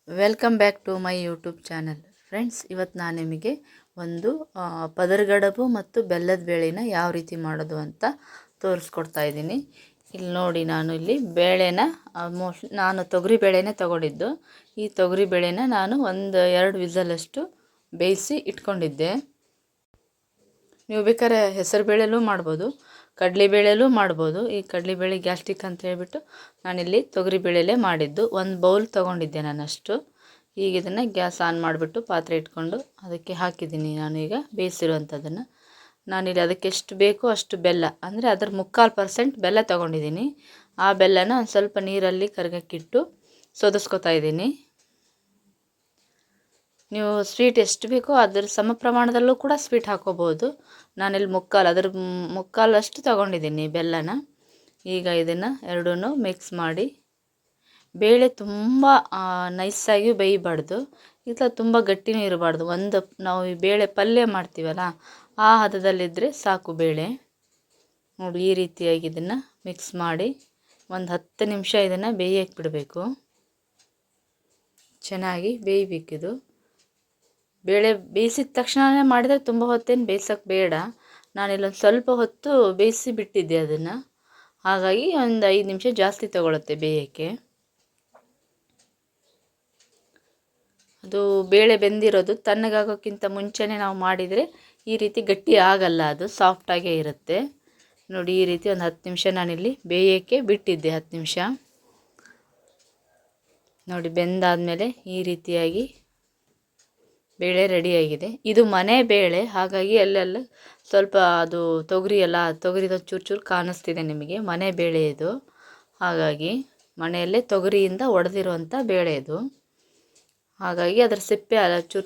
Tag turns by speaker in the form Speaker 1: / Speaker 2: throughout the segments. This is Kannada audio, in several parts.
Speaker 1: Welcome back to my YouTube channel. Friends, ಇವತ್ತು ನಾನು ನಿಮಗೆ ಒಂದು ಪದರಗಡಬು ಮತ್ತು ಬೆಲ್ಲದ ಬೇಳೆನ ಯಾವ ರೀತಿ ಮಾಡೋದು ಅಂತ ತೋರಿಸ್ಕೊಡ್ತಾ ಇದ್ದೀನಿ. ಇಲ್ಲಿ ನೋಡಿ, ನಾನು ಇಲ್ಲಿ ಬೇಳೆನ ಆಲ್ಮೋಸ್ಟ್ ನಾನು ತೊಗರಿ ಬೇಳೆನೇ ತೊಗೊಂಡಿದ್ದು. ಈ ತೊಗರಿ ಬೇಳೆನ ನಾನು ಒಂದು 2 ವಿಸಲಷ್ಟು ಬೇಯಿಸಿ ಇಟ್ಕೊಂಡಿದ್ದೆ. ನೀವು ಬೇಕಾದ್ರೆ ಹೆಸರು ಬೇಳೆಲೂ ಮಾಡ್ಬೋದು, ಕಡಲೆಬೇಳೆಲೂ ಮಾಡ್ಬೋದು. ಈ ಕಡಲೆಬೇಳೆ ಗ್ಯಾಸ್ಟ್ರಿಕ್ ಅಂತ ಹೇಳ್ಬಿಟ್ಟು ನಾನಿಲ್ಲಿ ತೊಗರಿಬೇಳೆಲೇ ಮಾಡಿದ್ದು. ಒಂದು ಬೌಲ್ ತೊಗೊಂಡಿದ್ದೆ ನಾನಷ್ಟು. ಈಗ ಇದನ್ನು ಗ್ಯಾಸ್ ಆನ್ ಮಾಡಿಬಿಟ್ಟು ಪಾತ್ರೆ ಇಟ್ಕೊಂಡು ಅದಕ್ಕೆ ಹಾಕಿದ್ದೀನಿ ನಾನು ಈಗ ಬೇಯಿಸಿರುವಂಥದ್ದನ್ನು. ನಾನಿಲ್ಲಿ ಅದಕ್ಕೆ ಎಷ್ಟು ಬೇಕೋ ಅಷ್ಟು ಬೆಲ್ಲ, ಅಂದರೆ ಅದರ 3/4% ಬೆಲ್ಲ ತೊಗೊಂಡಿದ್ದೀನಿ. ಆ ಬೆಲ್ಲನ ಒಂದು ಸ್ವಲ್ಪ ನೀರಲ್ಲಿ ಕರಗಕ್ಕಿಟ್ಟು ಸೋದಿಸ್ಕೊತಾ ಇದ್ದೀನಿ. ನೀವು ಸ್ವೀಟ್ ಎಷ್ಟು ಬೇಕೋ ಅದರ ಸಮ ಪ್ರಮಾಣದಲ್ಲೂ ಕೂಡ ಸ್ವೀಟ್ ಹಾಕೋಬೋದು. ನಾನಿಲ್ಲಿ ಅದರ ಮುಕ್ಕಾಲಷ್ಟು ತೊಗೊಂಡಿದ್ದೀನಿ ಬೆಲ್ಲನ. ಈಗ ಇದನ್ನು ಎರಡೂ ಮಿಕ್ಸ್ ಮಾಡಿ, ಬೇಳೆ ತುಂಬ ನೈಸಾಗಿ ಬೇಯಬಾರ್ದು, ಇಲ್ಲ ತುಂಬ ಗಟ್ಟಿನೂ ಇರಬಾರ್ದು. ನಾವು ಈ ಬೇಳೆ ಪಲ್ಯ ಮಾಡ್ತೀವಲ್ಲ, ಆ ಹದದಲ್ಲಿದ್ದರೆ ಸಾಕು ಬೇಳೆ. ನೋಡಿ, ಈ ರೀತಿಯಾಗಿ ಇದನ್ನು ಮಿಕ್ಸ್ ಮಾಡಿ ಒಂದು 10 ನಿಮಿಷ ಇದನ್ನು ಬೇಯಕ್ಕೆ ಬಿಡಬೇಕು. ಚೆನ್ನಾಗಿ ಬೇಯಬೇಕಿದು. ಬೇಳೆ ಬೇಯಿಸಿದ ತಕ್ಷಣವೇ ಮಾಡಿದರೆ ತುಂಬ ಹೊತ್ತೇನು ಬೇಯಿಸೋಕ್ಕೆ ಬೇಡ. ನಾನಿಲ್ಲೊಂದು ಸ್ವಲ್ಪ ಹೊತ್ತು ಬೇಯಿಸಿ ಬಿಟ್ಟಿದ್ದೆ ಅದನ್ನು, ಹಾಗಾಗಿ ಒಂದು 5 ನಿಮಿಷ ಜಾಸ್ತಿ ತಗೊಳುತ್ತೆ ಬೇಯೋಕ್ಕೆ. ಅದು ಬೇಳೆ ಬೆಂದಿರೋದು ತಣ್ಣಗಾಗೋಕ್ಕಿಂತ ಮುಂಚೆನೇ ನಾವು ಮಾಡಿದರೆ ಈ ರೀತಿ ಗಟ್ಟಿ ಆಗಲ್ಲ, ಅದು ಸಾಫ್ಟಾಗೇ ಇರುತ್ತೆ. ನೋಡಿ, ಈ ರೀತಿ ಒಂದು 10 ನಿಮಿಷ ನಾನಿಲ್ಲಿ ಬೇಯೋಕ್ಕೆ ಬಿಟ್ಟಿದ್ದೆ. 10 ನಿಮಿಷ ನೋಡಿ, ಬೆಂದಾದಮೇಲೆ ಈ ರೀತಿಯಾಗಿ ಬೇಳೆ ರೆಡಿಯಾಗಿದೆ. ಇದು ಮನೆ ಬೇಳೆ, ಹಾಗಾಗಿ ಅಲ್ಲೆಲ್ಲ ಸ್ವಲ್ಪ ಅದು ತೊಗರಿದ ಚೂರು ಕಾಣಿಸ್ತಿದೆ ನಿಮಗೆ. ಮನೆ ಬೇಳೆ ಇದು, ಹಾಗಾಗಿ ಮನೆಯಲ್ಲೇ ತೊಗರಿಯಿಂದ ಒಡೆದಿರುವಂಥ ಬೇಳೆ ಇದು. ಹಾಗಾಗಿ ಅದರ ಸಿಪ್ಪೆ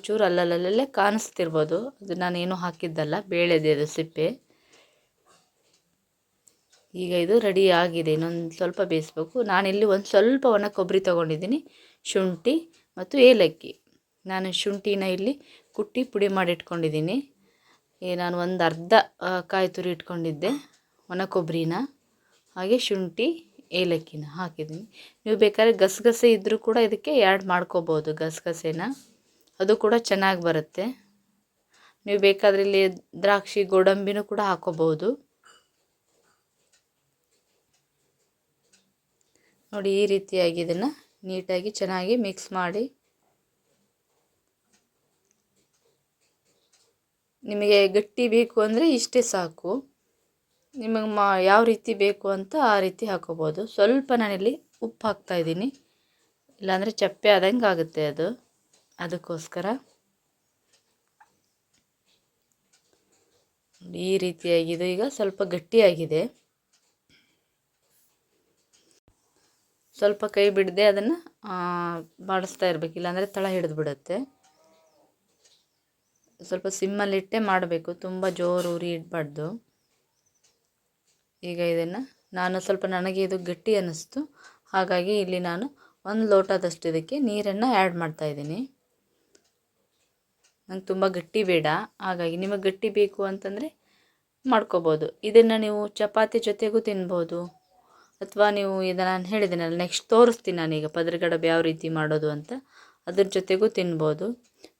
Speaker 1: ಚೂರು ಅಲ್ಲಲ್ಲೇ ಕಾಣಿಸ್ತಿರ್ಬೋದು. ಅದು ನಾನೇನು ಹಾಕಿದ್ದಲ್ಲ, ಬೇಳೆದೆ ಅದು ಸಿಪ್ಪೆ. ಈಗ ಇದು ರೆಡಿ ಆಗಿದೆ, ಇನ್ನೊಂದು ಸ್ವಲ್ಪ ಬೇಯಿಸ್ಬೇಕು. ನಾನಿಲ್ಲಿ ಒಂದು ಸ್ವಲ್ಪ ಒಣ ಕೊಬ್ಬರಿ ತೊಗೊಂಡಿದ್ದೀನಿ, ಶುಂಠಿ ಮತ್ತು ಏಲಕ್ಕಿ. ನಾನು ಶುಂಠಿನ ಇಲ್ಲಿ ಕುಟ್ಟಿ ಪುಡಿ ಮಾಡಿ ಇಟ್ಕೊಂಡಿದ್ದೀನಿ. ನಾನು ಒಂದು ಅರ್ಧ ಕಾಯಿ ತುರಿ ಇಟ್ಕೊಂಡಿದ್ದೆ ಒಣ ಕೊಬ್ಬರಿನ, ಹಾಗೆ ಶುಂಠಿ ಏಲಕ್ಕಿನ ಹಾಕಿದ್ದೀನಿ. ನೀವು ಬೇಕಾದ್ರೆ ಗಸಗಸೆ ಇದ್ದರೂ ಕೂಡ ಇದಕ್ಕೆ ಆ್ಯಡ್ ಮಾಡ್ಕೋಬೋದು, ಗಸಗಸೆನ, ಅದು ಕೂಡ ಚೆನ್ನಾಗಿ ಬರುತ್ತೆ. ನೀವು ಬೇಕಾದರೆ ಇಲ್ಲಿ ದ್ರಾಕ್ಷಿ ಗೋಡಂಬಿನೂ ಕೂಡ ಹಾಕೋಬೋದು. ನೋಡಿ, ಈ ರೀತಿಯಾಗಿ ಇದನ್ನು ನೀಟಾಗಿ ಚೆನ್ನಾಗಿ ಮಿಕ್ಸ್ ಮಾಡಿ, ನಿಮಗೆ ಗಟ್ಟಿ ಬೇಕು ಅಂದರೆ ಇಷ್ಟೇ ಸಾಕು. ನಿಮಗೆ ಯಾವ ರೀತಿ ಬೇಕು ಅಂತ ಆ ರೀತಿ ಹಾಕೋಬೋದು. ಸ್ವಲ್ಪ ನಾನಿಲ್ಲಿ ಉಪ್ಪು ಹಾಕ್ತಾಯಿದ್ದೀನಿ, ಇಲ್ಲಾಂದರೆ ಚಪ್ಪೆ ಆದಂಗೆ ಆಗುತ್ತೆ ಅದು, ಅದಕ್ಕೋಸ್ಕರ. ಈ ರೀತಿಯಾಗಿದೆ. ಈಗ ಸ್ವಲ್ಪ ಗಟ್ಟಿಯಾಗಿದೆ. ಸ್ವಲ್ಪ ಕೈ ಬಿಡದೆ ಅದನ್ನು ಬಾಡಿಸ್ತಾ ಇರಬೇಕು, ಇಲ್ಲಾಂದರೆ ತಳ ಹಿಡಿದು ಬಿಡುತ್ತೆ. ಸ್ವಲ್ಪ ಸಿಮ್ಮಲ್ಲಿಟ್ಟೆ ಮಾಡಬೇಕು, ತುಂಬ ಜೋರು ಉರಿ ಇಡಬಾರ್ದು. ಈಗ ಇದನ್ನು ನನಗೆ ಇದು ಗಟ್ಟಿ ಅನ್ನಿಸ್ತು, ಹಾಗಾಗಿ ಇಲ್ಲಿ ನಾನು 1 ಲೋಟದಷ್ಟು ಇದಕ್ಕೆ ನೀರನ್ನು ಆ್ಯಡ್ ಮಾಡ್ತಾಯಿದ್ದೀನಿ. ನಂಗೆ ತುಂಬ ಗಟ್ಟಿ ಬೇಡ, ಹಾಗಾಗಿ ನಿಮಗೆ ಗಟ್ಟಿ ಬೇಕು ಅಂತಂದರೆ ಮಾಡ್ಕೋಬೋದು. ಇದನ್ನು ನೀವು ಚಪಾತಿ ಜೊತೆಗೂ ತಿನ್ಬೋದು, ಅಥವಾ ನೀವು ನಾನು ಹೇಳಿದ್ದೀನಲ್ಲ, ನೆಕ್ಸ್ಟ್ ತೋರಿಸ್ತೀನಿ ನಾನೀಗ ಪದರಗಡಬು ಯಾವ ರೀತಿ ಮಾಡೋದು ಅಂತ, ಅದ್ರ ಜೊತೆಗೂ ತಿನ್ಬೋದು.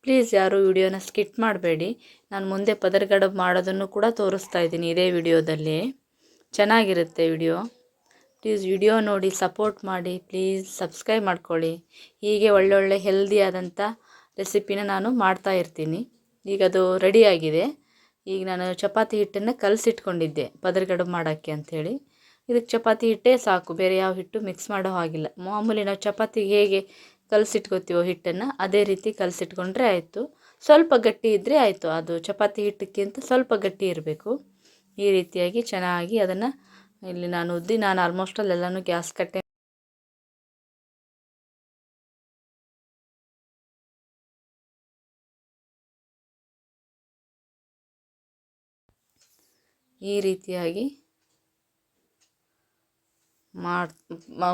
Speaker 1: ಪ್ಲೀಸ್ ಯಾರು ವಿಡಿಯೋನ ಸ್ಕಿಪ್ ಮಾಡಬೇಡಿ. ನಾನು ಮುಂದೆ ಪದರಗಡಬು ಮಾಡೋದನ್ನು ಕೂಡ ತೋರಿಸ್ತಾ ಇದ್ದೀನಿ ಇದೇ ವಿಡಿಯೋದಲ್ಲಿ. ಚೆನ್ನಾಗಿರುತ್ತೆ ವಿಡಿಯೋ. ಪ್ಲೀಸ್ ವಿಡಿಯೋ ನೋಡಿ ಸಪೋರ್ಟ್ ಮಾಡಿ, ಪ್ಲೀಸ್ ಸಬ್ಸ್ಕ್ರೈಬ್ ಮಾಡ್ಕೊಳ್ಳಿ. ಹೀಗೆ ಒಳ್ಳೊಳ್ಳೆ ಹೆಲ್ದಿಯಾದಂಥ ರೆಸಿಪಿನ ನಾನು ಮಾಡ್ತಾ ಇರ್ತೀನಿ. ಈಗ ಅದು ರೆಡಿಯಾಗಿದೆ. ಈಗ ನಾನು ಚಪಾತಿ ಹಿಟ್ಟನ್ನು ಕಲಸಿಟ್ಕೊಂಡಿದ್ದೆ ಪದರಗಡಬು ಮಾಡೋಕ್ಕೆ ಅಂಥೇಳಿ. ಇದಕ್ಕೆ ಚಪಾತಿ ಹಿಟ್ಟೇ ಸಾಕು, ಬೇರೆ ಯಾವ ಹಿಟ್ಟು ಮಿಕ್ಸ್ ಮಾಡೋ ಹಾಗಿಲ್ಲ. ಮಾಮೂಲಿ ನಾವು ಚಪಾತಿಗೆ ಹೇಗೆ ಕಲಸಿಟ್ಕೋತೀವೋ ಹಿಟ್ಟನ್ನು, ಅದೇ ರೀತಿ ಕಲಸಿಟ್ಕೊಂಡ್ರೆ ಆಯಿತು. ಸ್ವಲ್ಪ ಗಟ್ಟಿ ಇದ್ದರೆ ಆಯಿತು, ಅದು ಚಪಾತಿ ಹಿಟ್ಟಕ್ಕಿಂತ ಸ್ವಲ್ಪ ಗಟ್ಟಿ ಇರಬೇಕು. ಈ ರೀತಿಯಾಗಿ ಚೆನ್ನಾಗಿ ಅದನ್ನು ಇಲ್ಲಿ ನಾನು ಆಲ್ಮೋಸ್ಟ್ ಅಲ್ಲೆಲ್ಲನೂ ಗ್ಯಾಸ್ ಕಟ್ಟೆ ಈ ರೀತಿಯಾಗಿ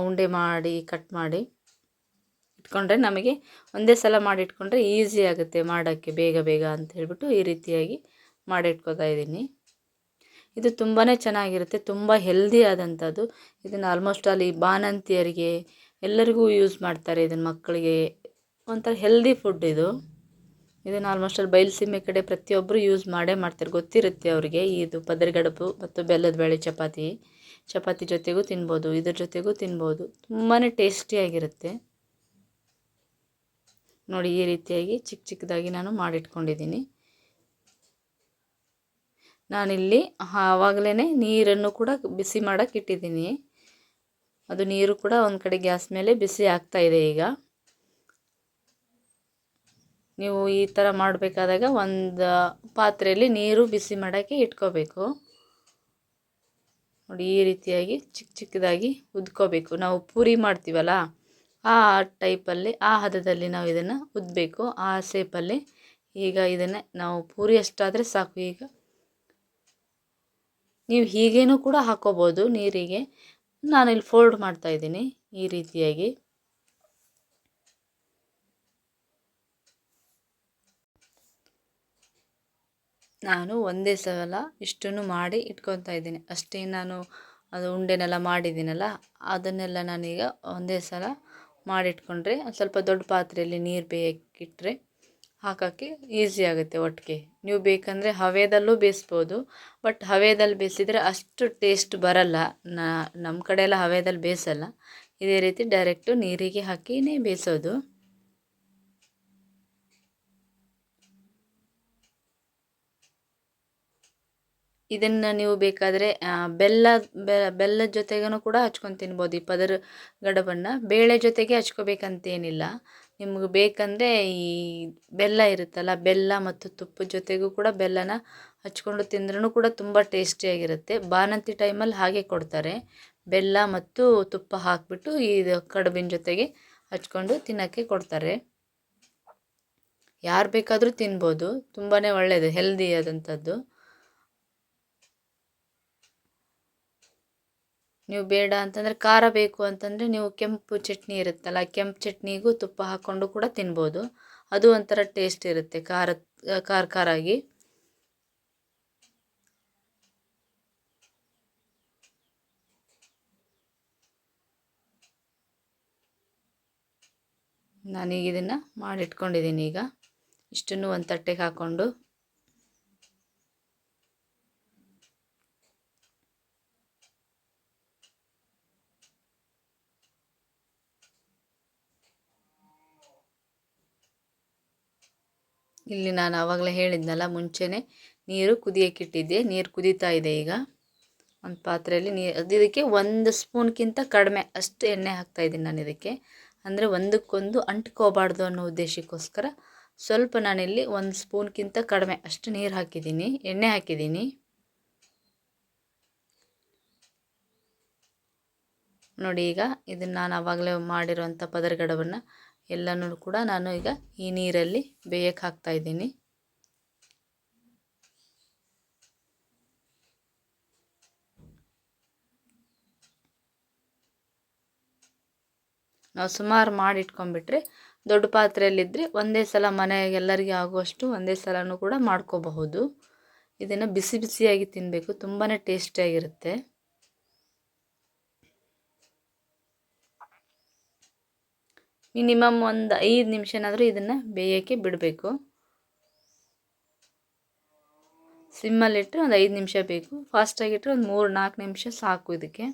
Speaker 1: ಉಂಡೆ ಮಾಡಿ ಕಟ್ ಮಾಡಿ ಇಟ್ಕೊಂಡ್ರೆ ನಮಗೆ ಒಂದೇ ಸಲ ಮಾಡಿಟ್ಕೊಂಡ್ರೆ ಈಸಿ ಆಗುತ್ತೆ ಮಾಡೋಕ್ಕೆ, ಬೇಗ ಅಂತ ಹೇಳ್ಬಿಟ್ಟು ಈ ರೀತಿಯಾಗಿ ಮಾಡಿಟ್ಕೋತಾ ಇದ್ದೀನಿ. ಇದು ತುಂಬಾ ಚೆನ್ನಾಗಿರುತ್ತೆ, ತುಂಬ ಹೆಲ್ದಿ ಆದಂಥದ್ದು. ಇದನ್ನು ಆಲ್ಮೋಸ್ಟ್ ಅಲ್ಲಿ ಬಾಣಂತಿಯರಿಗೆ ಎಲ್ಲರಿಗೂ ಯೂಸ್ ಮಾಡ್ತಾರೆ. ಇದನ್ನು ಮಕ್ಕಳಿಗೆ ಒಂಥರ ಹೆಲ್ದಿ ಫುಡ್ ಇದು. ಇದನ್ನು ಆಲ್ಮೋಸ್ಟ್ ಅಲ್ಲಿ ಬಯಲುಸೀಮೆ ಕಡೆ ಪ್ರತಿಯೊಬ್ಬರು ಯೂಸ್ ಮಾಡೇ ಮಾಡ್ತಾರೆ, ಗೊತ್ತಿರುತ್ತೆ ಅವರಿಗೆ. ಇದು ಪದರಗಡುಬು ಮತ್ತು ಬೆಲ್ಲದ ಬೇಳೆ ಚಪಾತಿ ಜೊತೆಗೂ ತಿನ್ಬೋದು, ಇದ್ರ ಜೊತೆಗೂ ತಿನ್ಬೋದು. ತುಂಬಾ ಟೇಸ್ಟಿಯಾಗಿರುತ್ತೆ. ನೋಡಿ, ಈ ರೀತಿಯಾಗಿ ಚಿಕ್ಕ ಚಿಕ್ಕದಾಗಿ ನಾನು ಮಾಡಿಟ್ಕೊಂಡಿದ್ದೀನಿ. ನಾನಿಲ್ಲಿ ಆವಾಗಲೇ ನೀರನ್ನು ಕೂಡ ಬಿಸಿ ಮಾಡೋಕ್ಕೆ ಇಟ್ಟಿದ್ದೀನಿ. ಅದು ನೀರು ಕೂಡ ಒಂದು ಕಡೆ ಗ್ಯಾಸ್ ಮೇಲೆ ಬಿಸಿ ಆಗ್ತಾ ಇದೆ. ಈಗ ನೀವು ಈ ಥರ ಮಾಡಬೇಕಾದಾಗ ಒಂದು ಪಾತ್ರೆಯಲ್ಲಿ ನೀರು ಬಿಸಿ ಮಾಡೋಕ್ಕೆ ಇಟ್ಕೋಬೇಕು. ನೋಡಿ, ಈ ರೀತಿಯಾಗಿ ಚಿಕ್ಕ ಚಿಕ್ಕದಾಗಿ ಉದ್ಕೋಬೇಕು. ನಾವು ಪೂರಿ ಮಾಡ್ತೀವಲ್ಲ ಆ ಟೈಪಲ್ಲಿ, ಆ ಹದದಲ್ಲಿ ನಾವು ಇದನ್ನು ಉದ್ದಬೇಕು, ಆ ಶೇಪಲ್ಲಿ. ಈಗ ಇದನ್ನು ನಾವು ಪೂರಿ ಅಷ್ಟಾದರೆ ಸಾಕು. ಈಗ ನೀವು ಹೀಗೇನೂ ಕೂಡ ಹಾಕೋಬೋದು ನೀರಿಗೆ. ನಾನಿಲ್ಲಿ ಫೋಲ್ಡ್ ಮಾಡ್ತಾಯಿದ್ದೀನಿ ಈ ರೀತಿಯಾಗಿ. ನಾನು ಒಂದೇ ಸಲ ಇಷ್ಟನ್ನು ಮಾಡಿ ಇಟ್ಕೊತಾ ಇದ್ದೀನಿ ಅಷ್ಟೇ. ನಾನು ಅದು ಉಂಡೆನೆಲ್ಲ ಮಾಡಿದ್ದೀನಲ್ಲ, ಅದನ್ನೆಲ್ಲ ನಾನೀಗ ಒಂದೇ ಸಲ ಮಾಡಿಟ್ಕೊಂಡ್ರೆ ಸ್ವಲ್ಪ ದೊಡ್ಡ ಪಾತ್ರೆಯಲ್ಲಿ ನೀರು ಬೇಯಕ್ಕಿಟ್ರೆ ಹಾಕೋಕ್ಕೆ ಈಸಿ ಆಗುತ್ತೆ ಒಟ್ಟಿಗೆ. ನೀವು ಬೇಕಂದರೆ ಹವೆದಲ್ಲೂ ಬೇಯಿಸ್ಬೋದು, ಬಟ್ ಹವೆದಲ್ಲಿ ಬೇಯಿಸಿದರೆ ಅಷ್ಟು ಟೇಸ್ಟ್ ಬರಲ್ಲ. ನಮ್ಮ ಕಡೆ ಎಲ್ಲ ಹವೆದಲ್ಲಿ ಬೇಯಿಸಲ್ಲ. ಇದೇ ರೀತಿ ಡೈರೆಕ್ಟು ನೀರಿಗೆ ಹಾಕಿನೇ ಬೇಯಿಸೋದು. ಇದನ್ನು ನೀವು ಬೇಕಾದರೆ ಬೆಲ್ಲದ ಜೊತೆಗೂ ಕೂಡ ಹಚ್ಕೊಂಡು ತಿನ್ಬೋದು. ಈ ಪದರಗಡುಬನ್ನು ಬೇಳೆ ಜೊತೆಗೆ ಹಚ್ಕೋಬೇಕಂತೇನಿಲ್ಲ. ನಿಮ್ಗೆ ಬೇಕಂದರೆ ಈ ಬೆಲ್ಲ ಇರುತ್ತಲ್ಲ, ಬೆಲ್ಲ ಮತ್ತು ತುಪ್ಪದ ಜೊತೆಗೂ ಕೂಡ ಬೆಲ್ಲನ ಹಚ್ಕೊಂಡು ತಿಂದ್ರೂ ಕೂಡ ತುಂಬ ಟೇಸ್ಟಿಯಾಗಿರುತ್ತೆ. ಬಾಣಂತಿ ಟೈಮಲ್ಲಿ ಹಾಗೆ ಕೊಡ್ತಾರೆ, ಬೆಲ್ಲ ಮತ್ತು ತುಪ್ಪ ಹಾಕಿಬಿಟ್ಟು ಇದು ಕಡುಬಿನ ಜೊತೆಗೆ ಹಚ್ಕೊಂಡು ತಿನ್ನೋಕ್ಕೆ ಕೊಡ್ತಾರೆ. ಯಾರು ಬೇಕಾದರೂ ತಿನ್ಬೋದು, ತುಂಬಾ ಒಳ್ಳೆಯದು, ಹೆಲ್ದಿ ಆದಂಥದ್ದು. ನೀವು ಬೇಡ ಅಂತಂದರೆ ಖಾರ ಬೇಕು ಅಂತಂದರೆ ನೀವು ಕೆಂಪು ಚಟ್ನಿ ಇರುತ್ತಲ್ಲ, ಕೆಂಪು ಚಟ್ನಿಗೂ ತುಪ್ಪ ಹಾಕ್ಕೊಂಡು ಕೂಡ ತಿನ್ಬೋದು. ಅದು ಒಂಥರ ಟೇಸ್ಟ್ ಇರುತ್ತೆ, ಖಾರ ಆಗಿ. ನಾನೀಗ ಇದನ್ನು ಮಾಡಿಟ್ಕೊಂಡಿದ್ದೀನಿ. ಈಗ ಇಷ್ಟನ್ನು ಒಂದು ತಟ್ಟೆಗೆ ಹಾಕ್ಕೊಂಡು ಇಲ್ಲಿ ನಾನು ಆವಾಗಲೇ ಹೇಳಿದ್ನಲ್ಲ, ಮುಂಚೆನೇ ನೀರು ಕುದಿಯೋಕ್ಕಿಟ್ಟಿದ್ದೆ. ನೀರು ಕುದೀತಾ ಇದೆ. ಈಗ ಒಂದು ಪಾತ್ರೆಯಲ್ಲಿ ಇದಕ್ಕೆ 1 ಸ್ಪೂನ್ಗಿಂತ ಕಡಿಮೆ ಅಷ್ಟು ಎಣ್ಣೆ ಹಾಕ್ತಾಯಿದ್ದೀನಿ ನಾನು ಇದಕ್ಕೆ. ಅಂದರೆ ಒಂದಕ್ಕೊಂದು ಅಂಟ್ಕೋಬಾರ್ದು ಅನ್ನೋ ಉದ್ದೇಶಕ್ಕೋಸ್ಕರ ಸ್ವಲ್ಪ ನಾನಿಲ್ಲಿ 1 ಸ್ಪೂನ್ಗಿಂತ ಕಡಿಮೆ ಅಷ್ಟು ನೀರು ಹಾಕಿದ್ದೀನಿ, ಎಣ್ಣೆ ಹಾಕಿದ್ದೀನಿ. ನೋಡಿ, ಈಗ ಇದನ್ನು ನಾನು ಆವಾಗಲೇ ಮಾಡಿರೋಂಥ ಪದರಗಡುಬನ್ನು ಎಲ್ಲನೂ ಕೂಡ ನಾನು ಈಗ ಈ ನೀರಲ್ಲಿ ಬೇಯಕ್ಕೆ ಹಾಕ್ತಾಯಿದ್ದೀನಿ. ನಾವು ಸುಮಾರು ಮಾಡಿಟ್ಕೊಂಡ್ಬಿಟ್ರೆ ದೊಡ್ಡ ಪಾತ್ರೆಯಲ್ಲಿದ್ದರೆ ಒಂದೇ ಸಲ ಮನೆಗೆಲ್ಲರಿಗೆ ಆಗುವಷ್ಟು ಒಂದೇ ಸಲನೂ ಕೂಡ ಮಾಡ್ಕೋಬಹುದು. ಇದನ್ನು ಬಿಸಿ ಬಿಸಿಯಾಗಿ ತಿನ್ನಬೇಕು, ತುಂಬಾ ಟೇಸ್ಟಿಯಾಗಿರುತ್ತೆ. ಮಿನಿಮಮ್ ಒಂದು 5 ನಿಮಿಷನಾದರೂ ಇದನ್ನು ಬೇಯೋಕ್ಕೆ ಬಿಡಬೇಕು. ಸಿಮ್ಮಲ್ಲಿಟ್ಟರೆ ಒಂದು 5 ನಿಮಿಷ ಬೇಕು, ಫಾಸ್ಟಾಗಿಟ್ಟರೆ ಒಂದು 3-4 ನಿಮಿಷ ಸಾಕು ಇದಕ್ಕೆ.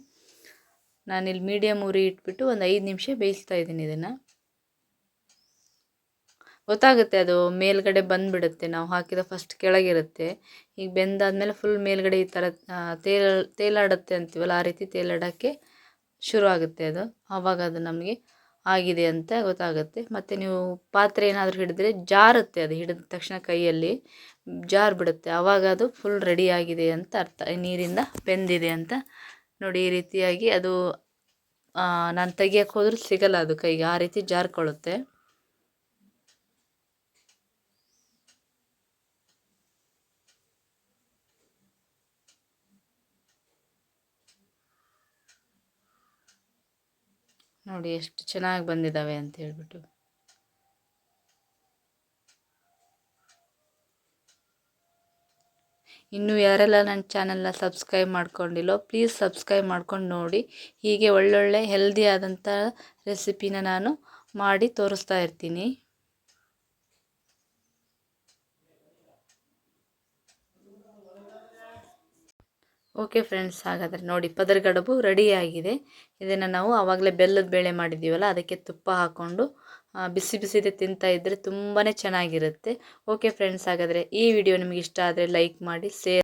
Speaker 1: ನಾನಿಲ್ಲಿ ಮೀಡಿಯಮ್ ಉರಿ ಇಟ್ಬಿಟ್ಟು ಒಂದು 5 ನಿಮಿಷ ಬೇಯಿಸ್ತಾ ಇದ್ದೀನಿ. ಇದನ್ನು ಗೊತ್ತಾಗುತ್ತೆ, ಅದು ಮೇಲ್ಗಡೆ ಬಂದುಬಿಡುತ್ತೆ. ನಾವು ಹಾಕಿದ ಫಸ್ಟ್ ಕೆಳಗಿರುತ್ತೆ, ಈಗ ಬೆಂದಾದ್ಮೇಲೆ ಫುಲ್ ಮೇಲ್ಗಡೆ ಈ ಥರ ತೇಲಾಡುತ್ತೆ ಅಂತೀವಲ್ಲ, ಆ ರೀತಿ ತೇಲಾಡೋಕ್ಕೆ ಶುರು ಆಗುತ್ತೆ. ಅದು ಆವಾಗ ಅದು ನಮಗೆ ಆಗಿದೆ ಅಂತ ಗೊತ್ತಾಗುತ್ತೆ. ಮತ್ತು ನೀವು ಪಾತ್ರೆ ಏನಾದರೂ ಹಿಡಿದ್ರೆ ಜಾರುತ್ತೆ, ಅದು ಹಿಡಿದ ತಕ್ಷಣ ಕೈಯಲ್ಲಿ ಜಾರು ಬಿಡುತ್ತೆ, ಆವಾಗ ಅದು ಫುಲ್ ರೆಡಿ ಆಗಿದೆ ಅಂತ ಅರ್ಥ, ನೀರಿಂದ ಬೆಂದಿದೆ ಅಂತ. ನೋಡಿ, ಈ ರೀತಿಯಾಗಿ ಅದು ನಾನು ತೆಗಿಯೋಕ್ಕೆ ಹೋದ್ರೂ ಸಿಗಲ್ಲ ಅದು ಕೈಗೆ, ಆ ರೀತಿ ಜಾರ್ಕೊಳ್ಳುತ್ತೆ. ನೋಡಿ ಎಷ್ಟು ಚೆನ್ನಾಗಿ ಬಂದಿದ್ದಾವೆ ಅಂತ ಹೇಳ್ಬಿಟ್ಟು. ಇನ್ನೂ ಯಾರೆಲ್ಲ ನನ್ನ ಚಾನಲ್ನ ಸಬ್ಸ್ಕ್ರೈಬ್ ಮಾಡ್ಕೊಂಡಿಲ್ಲೋ ಪ್ಲೀಸ್ ಸಬ್ಸ್ಕ್ರೈಬ್ ಮಾಡ್ಕೊಂಡು ನೋಡಿ. ಹೀಗೆ ಒಳ್ಳೊಳ್ಳೆ ಹೆಲ್ದಿ ಆದಂಥ ರೆಸಿಪಿನ ನಾನು ಮಾಡಿ ತೋರಿಸ್ತಾ ಇರ್ತೀನಿ. ಓಕೆ ಫ್ರೆಂಡ್ಸ್, ಹಾಗಾದರೆ ನೋಡಿ ಪದರ್ಗಡುಬು ರೆಡಿಯಾಗಿದೆ. ಇದನ್ನು ನಾವು ಆವಾಗಲೇ ಬೆಲ್ಲದ ಬೇಳೆ ಮಾಡಿದ್ದೀವಲ್ಲ, ಅದಕ್ಕೆ ತುಪ್ಪ ಹಾಕ್ಕೊಂಡು ಬಿಸಿ ಬಿಸಿದೆ ತಿಂತಾ ಇದ್ದರೆ ತುಂಬಾ ಚೆನ್ನಾಗಿರುತ್ತೆ. ಓಕೆ ಫ್ರೆಂಡ್ಸ್, ಹಾಗಾದರೆ ಈ ವಿಡಿಯೋ ನಿಮಗೆ ಇಷ್ಟ ಆದರೆ ಲೈಕ್ ಮಾಡಿ, ಶೇರ್